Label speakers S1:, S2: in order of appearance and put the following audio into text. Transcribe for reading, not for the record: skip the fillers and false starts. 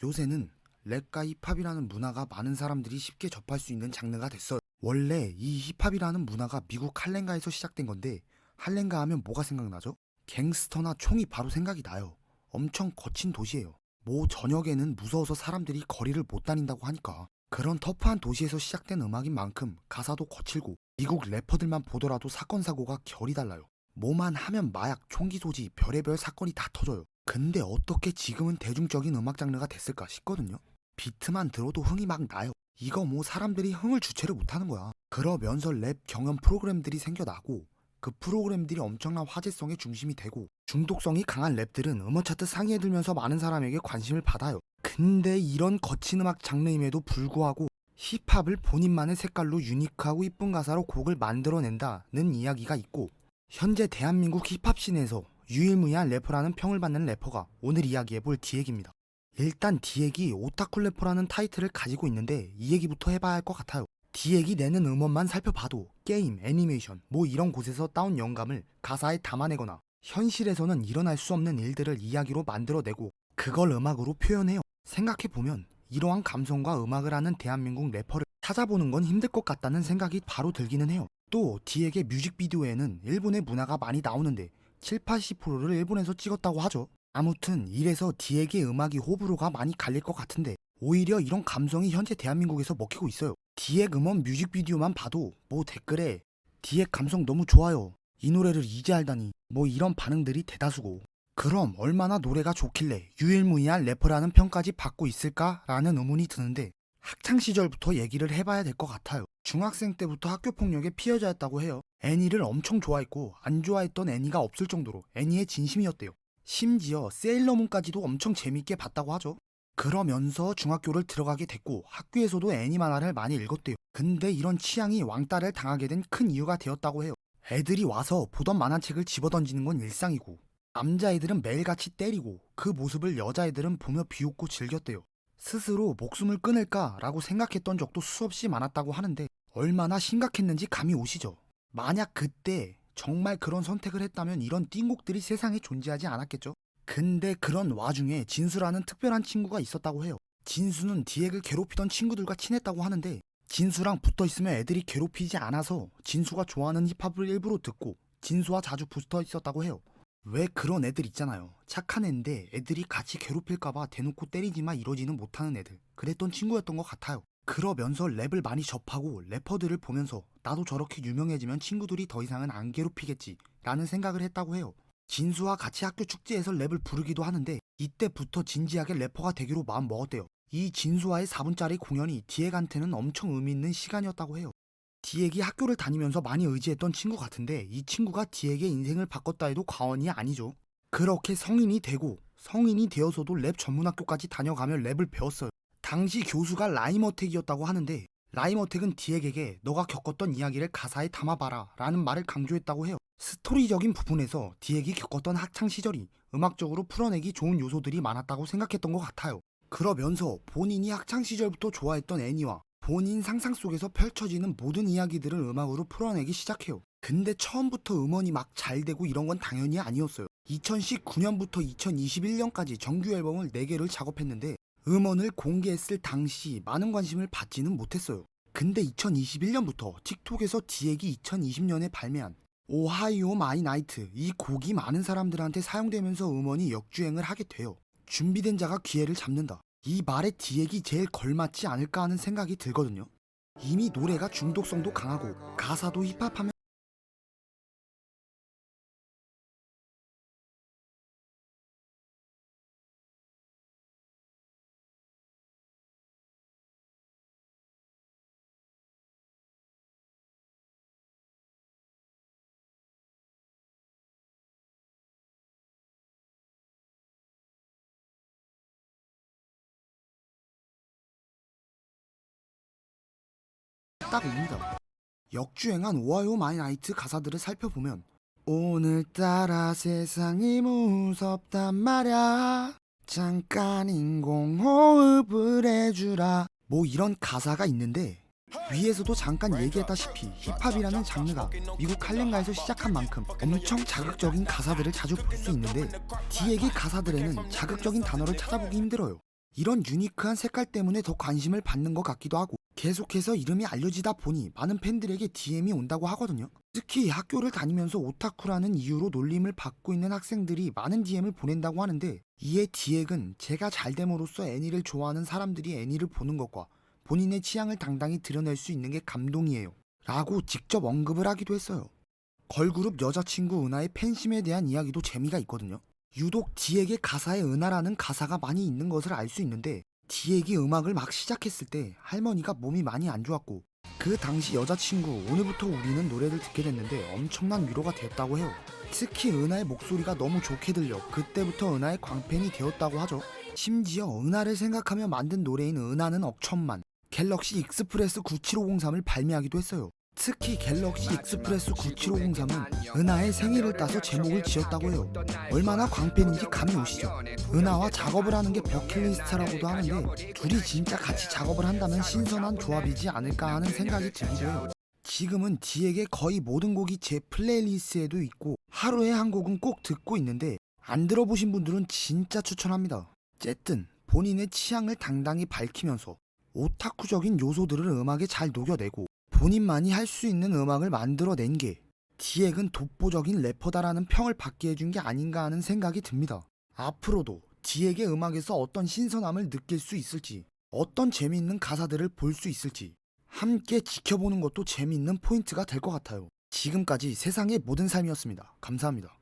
S1: 요새는 랩과 힙합이라는 문화가 많은 사람들이 쉽게 접할 수 있는 장르가 됐어요. 원래 이 힙합이라는 문화가 미국 할렘가에서 시작된 건데, 할렘가 하면 뭐가 생각나죠? 갱스터나 총이 바로 생각이 나요. 엄청 거친 도시예요. 뭐 저녁에는 무서워서 사람들이 거리를 못 다닌다고 하니까. 그런 터프한 도시에서 시작된 음악인 만큼 가사도 거칠고, 미국 래퍼들만 보더라도 사건 사고가 결이 달라요. 뭐만 하면 마약, 총기 소지, 별의별 사건이 다 터져요. 근데 어떻게 지금은 대중적인 음악 장르가 됐을까 싶거든요. 비트만 들어도 흥이 막 나요. 이거 뭐 사람들이 흥을 주체를 못하는 거야. 그러면서 랩 경연 프로그램들이 생겨나고, 그 프로그램들이 엄청난 화제성의 중심이 되고, 중독성이 강한 랩들은 음원 차트 상위에 들면서 많은 사람에게 관심을 받아요. 근데 이런 거친 음악 장르임에도 불구하고 힙합을 본인만의 색깔로 유니크하고 이쁜 가사로 곡을 만들어낸다는 이야기가 있고, 현재 대한민국 힙합 씬에서 유일무이한 래퍼라는 평을 받는 래퍼가 오늘 이야기해볼 디엑입니다. 일단 디엑이 오타쿠 래퍼라는 타이틀을 가지고 있는데, 이 얘기부터 해봐야 할 것 같아요. 디엑이 내는 음원만 살펴봐도 게임, 애니메이션 뭐 이런 곳에서 따온 영감을 가사에 담아내거나, 현실에서는 일어날 수 없는 일들을 이야기로 만들어내고 그걸 음악으로 표현해요. 생각해보면 이러한 감성과 음악을 하는 대한민국 래퍼를 찾아보는 건 힘들 것 같다는 생각이 바로 들기는 해요. 또 디엑의 뮤직비디오에는 일본의 문화가 많이 나오는데 7, 80%를 일본에서 찍었다고 하죠. 아무튼 이래서 디엑의 음악이 호불호가 많이 갈릴 것 같은데, 오히려 이런 감성이 현재 대한민국에서 먹히고 있어요. 디엑 음원 뮤직비디오만 봐도 뭐 댓글에 디엑 감성 너무 좋아요, 이 노래를 이제 알다니, 뭐 이런 반응들이 대다수고, 그럼 얼마나 노래가 좋길래 유일무이한 래퍼라는 평까지 받고 있을까라는 의문이 드는데, 학창시절부터 얘기를 해봐야 될 것 같아요. 중학생 때부터 학교폭력의 피해자였다고 해요. 애니를 엄청 좋아했고 안 좋아했던 애니가 없을 정도로 애니의 진심이었대요. 심지어 세일러문까지도 엄청 재밌게 봤다고 하죠. 그러면서 중학교를 들어가게 됐고 학교에서도 애니 만화를 많이 읽었대요. 근데 이런 취향이 왕따를 당하게 된 큰 이유가 되었다고 해요. 애들이 와서 보던 만화책을 집어던지는 건 일상이고, 남자애들은 매일같이 때리고, 그 모습을 여자애들은 보며 비웃고 즐겼대요. 스스로 목숨을 끊을까라고 생각했던 적도 수없이 많았다고 하는데, 얼마나 심각했는지 감이 오시죠? 만약 그때 정말 그런 선택을 했다면 이런 띵곡들이 세상에 존재하지 않았겠죠? 근데 그런 와중에 진수라는 특별한 친구가 있었다고 해요. 진수는 디엑을 괴롭히던 친구들과 친했다고 하는데, 진수랑 붙어있으면 애들이 괴롭히지 않아서 진수가 좋아하는 힙합을 일부러 듣고 진수와 자주 붙어 있었다고 해요. 왜 그런 애들 있잖아요. 착한 애인데 애들이 같이 괴롭힐까봐 대놓고 때리지만 이러지는 못하는 애들. 그랬던 친구였던 것 같아요. 그러면서 랩을 많이 접하고 래퍼들을 보면서 나도 저렇게 유명해지면 친구들이 더 이상은 안 괴롭히겠지 라는 생각을 했다고 해요. 진수와 같이 학교 축제에서 랩을 부르기도 하는데, 이때부터 진지하게 래퍼가 되기로 마음 먹었대요. 이 진수와의 4분짜리 공연이 디엑한테는 엄청 의미 있는 시간이었다고 해요. 디엑이 학교를 다니면서 많이 의지했던 친구 같은데, 이 친구가 디엑의 인생을 바꿨다 해도 과언이 아니죠. 그렇게 성인이 되고 성인이 되어서도 랩 전문학교까지 다녀가며 랩을 배웠어요. 당시 교수가 라임어택이었다고 하는데, 라임어택은 디엑에게 너가 겪었던 이야기를 가사에 담아봐라 라는 말을 강조했다고 해요. 스토리적인 부분에서 디엑이 겪었던 학창시절이 음악적으로 풀어내기 좋은 요소들이 많았다고 생각했던 것 같아요. 그러면서 본인이 학창시절부터 좋아했던 애니와 본인 상상 속에서 펼쳐지는 모든 이야기들을 음악으로 풀어내기 시작해요. 근데 처음부터 음원이 막 잘되고 이런 건 당연히 아니었어요. 2019년부터 2021년까지 정규 앨범을 4개를 작업했는데, 음원을 공개했을 당시 많은 관심을 받지는 못했어요. 근데 2021년부터 틱톡에서 디엑이 2020년에 발매한 오하이오 마이 나이트, 이 곡이 많은 사람들한테 사용되면서 음원이 역주행을 하게 돼요. 준비된 자가 기회를 잡는다, 이 말에 디엑이 제일 걸맞지 않을까 하는 생각이 들거든요. 이미 노래가 중독성도 강하고 가사도 힙합하면 딱 옵니다. 역주행한 오하이오 마이 나이트 가사들을 살펴보면, 오늘따라 세상이 무섭단 말야, 잠깐 인공호흡을 해주라, 뭐 이런 가사가 있는데, 위에서도 잠깐 얘기했다시피 힙합이라는 장르가 미국 할렘가에서 시작한 만큼 엄청 자극적인 가사들을 자주 볼 수 있는데, 디엑의 가사들에는 자극적인 단어를 찾아보기 힘들어요. 이런 유니크한 색깔 때문에 더 관심을 받는 것 같기도 하고 계속해서 이름이 알려지다 보니 많은 팬들에게 DM이 온다고 하거든요. 특히 학교를 다니면서 오타쿠라는 이유로 놀림을 받고 있는 학생들이 많은 DM을 보낸다고 하는데 이에 디액은 제가 잘 됨으로써 애니를 좋아하는 사람들이 애니를 보는 것과 본인의 취향을 당당히 드러낼 수 있는 게 감동이에요 라고 직접 언급을 하기도 했어요. 걸그룹 여자친구 은하의 팬심에 대한 이야기도 재미가 있거든요. 유독 디액의 가사에 은하라는 가사가 많이 있는 것을 알 수 있는데 디액이 음악을 막 시작했을 때 할머니가 몸이 많이 안 좋았고 그 당시 여자친구 오늘부터 우리는 노래를 듣게 됐는데 엄청난 위로가 되었다고 해요. 특히 은하의 목소리가 너무 좋게 들려 그때부터 은하의 광팬이 되었다고 하죠. 심지어 은하를 생각하며 만든 노래인 은하는 억천만 갤럭시 익스프레스 97503을 발매하기도 했어요. 특히 갤럭시 익스프레스 97503은 은하의 생일을 따서 제목을 지었다고 해요. 얼마나 광팬인지 감이 오시죠? 은하와 작업을 하는 게 버킷리스트라고도 하는데 둘이 진짜 같이 작업을 한다면 신선한 조합이지 않을까 하는 생각이 들기도 해요. 지금은 디에게 거의 모든 곡이 제 플레이리스트에도 있고 하루에 한 곡은 꼭 듣고 있는데 안 들어보신 분들은 진짜 추천합니다. 어쨌든 본인의 취향을 당당히 밝히면서 오타쿠적인 요소들을 음악에 잘 녹여내고 본인만이 할 수 있는 음악을 만들어낸 게 디액은 독보적인 래퍼다라는 평을 받게 해준 게 아닌가 하는 생각이 듭니다. 앞으로도 디액의 음악에서 어떤 신선함을 느낄 수 있을지 어떤 재미있는 가사들을 볼 수 있을지 함께 지켜보는 것도 재미있는 포인트가 될 것 같아요. 지금까지 세상의 모든 삶이었습니다. 감사합니다.